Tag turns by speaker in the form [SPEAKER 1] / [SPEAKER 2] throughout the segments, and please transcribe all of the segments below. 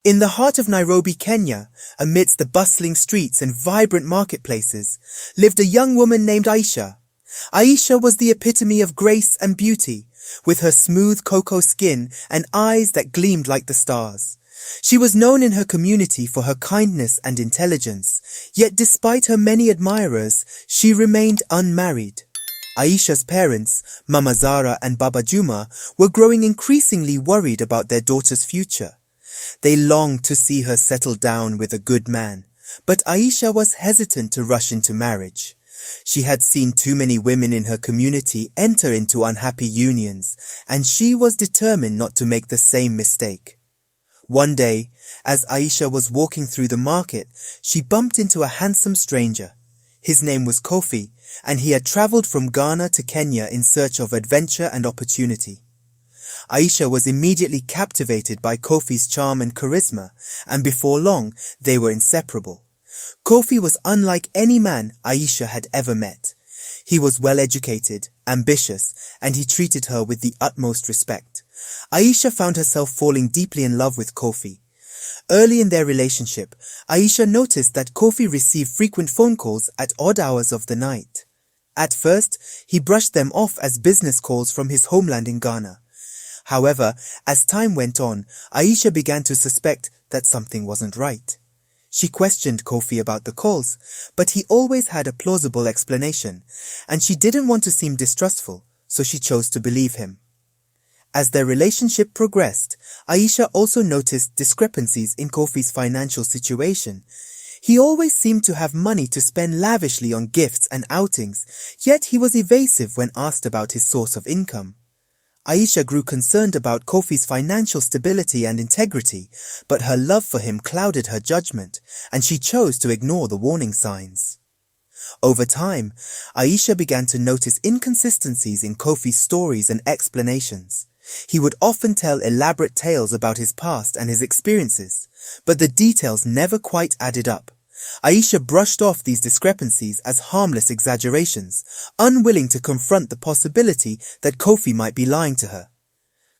[SPEAKER 1] In the heart of Nairobi, Kenya, amidst the bustling streets and vibrant marketplaces, lived a young woman named Aisha. Aisha was the epitome of grace and beauty, with her smooth cocoa skin and eyes that gleamed like the stars. She was known in her community for her kindness and intelligence, yet despite her many admirers, she remained unmarried. Aisha's parents, Mama Zara and Baba Juma, were growing increasingly worried about their daughter's future. They longed to see her settle down with a good man, but Aisha was hesitant to rush into marriage. She had seen too many women in her community enter into unhappy unions, and she was determined not to make the same mistake. One day, as Aisha was walking through the market, she bumped into a handsome stranger. His name was Kofi, and he had traveled from Ghana to Kenya in search of adventure and opportunity. Aisha was immediately captivated by Kofi's charm and charisma, and before long, they were inseparable. Kofi was unlike any man Aisha had ever met. He was well-educated, ambitious, and he treated her with the utmost respect. Aisha found herself falling deeply in love with Kofi. Early in their relationship, Aisha noticed that Kofi received frequent phone calls at odd hours of the night. At first, he brushed them off as business calls from his homeland in Ghana. However, as time went on, Aisha began to suspect that something wasn't right. She questioned Kofi about the calls, but he always had a plausible explanation, and she didn't want to seem distrustful, so she chose to believe him. As their relationship progressed, Aisha also noticed discrepancies in Kofi's financial situation. He always seemed to have money to spend lavishly on gifts and outings, yet he was evasive when asked about his source of income. Aisha grew concerned about Kofi's financial stability and integrity, but her love for him clouded her judgment, and she chose to ignore the warning signs. Over time, Aisha began to notice inconsistencies in Kofi's stories and explanations. He would often tell elaborate tales about his past and his experiences, but the details never quite added up. Aisha brushed off these discrepancies as harmless exaggerations, unwilling to confront the possibility that Kofi might be lying to her.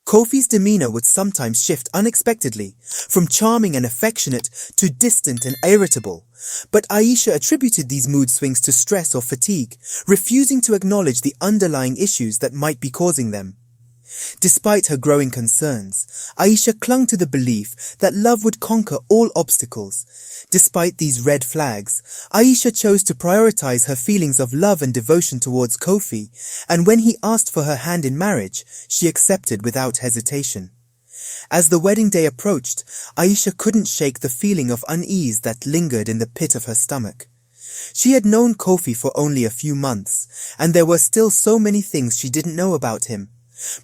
[SPEAKER 1] Kofi's demeanor would sometimes shift unexpectedly, from charming and affectionate to distant and irritable, but Aisha attributed these mood swings to stress or fatigue, refusing to acknowledge the underlying issues that might be causing them. Despite her growing concerns, Aisha clung to the belief that love would conquer all obstacles. Despite these red flags, Aisha chose to prioritize her feelings of love and devotion towards Kofi, and when he asked for her hand in marriage, she accepted without hesitation. As the wedding day approached, Aisha couldn't shake the feeling of unease that lingered in the pit of her stomach. She had known Kofi for only a few months, and there were still so many things she didn't know about him.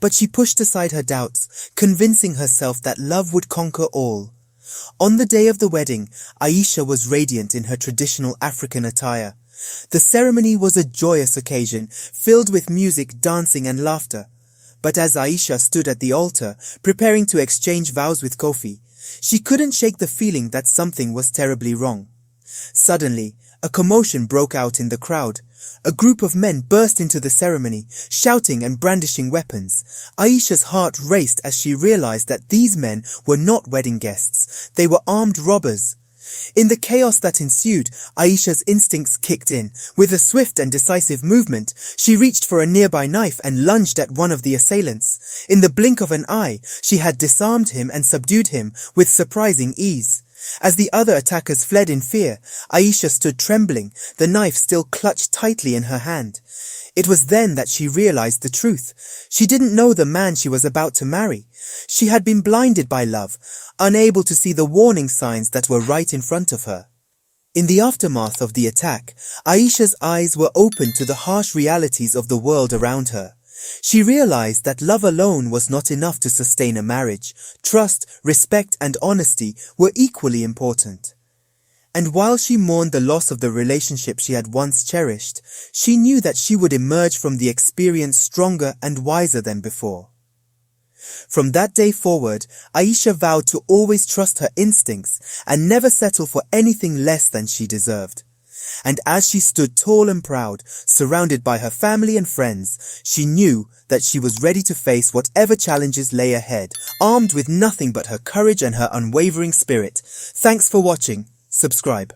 [SPEAKER 1] But she pushed aside her doubts, convincing herself that love would conquer all. On the day of the wedding, Aisha was radiant in her traditional African attire. The ceremony was a joyous occasion, filled with music, dancing and laughter. But as Aisha stood at the altar, preparing to exchange vows with Kofi, she couldn't shake the feeling that something was terribly wrong. Suddenly, a commotion broke out in the crowd. A group of men burst into the ceremony, shouting and brandishing weapons. Aisha's heart raced as she realized that these men were not wedding guests. They were armed robbers. In the chaos that ensued, Aisha's instincts kicked in. With a swift and decisive movement, she reached for a nearby knife and lunged at one of the assailants. In the blink of an eye, she had disarmed him and subdued him with surprising ease. As the other attackers fled in fear, Aisha stood trembling, the knife still clutched tightly in her hand. It was then that she realized the truth. She didn't know the man she was about to marry. She had been blinded by love, unable to see the warning signs that were right in front of her. In the aftermath of the attack, Aisha's eyes were opened to the harsh realities of the world around her. She realized that love alone was not enough to sustain a marriage. Trust, respect, and honesty were equally important. And while she mourned the loss of the relationship she had once cherished, she knew that she would emerge from the experience stronger and wiser than before. From that day forward, Aisha vowed to always trust her instincts and never settle for anything less than she deserved. And as she stood tall and proud, surrounded by her family and friends, she knew that she was ready to face whatever challenges lay ahead, armed with nothing but her courage and her unwavering spirit. Thanks for watching. Subscribe.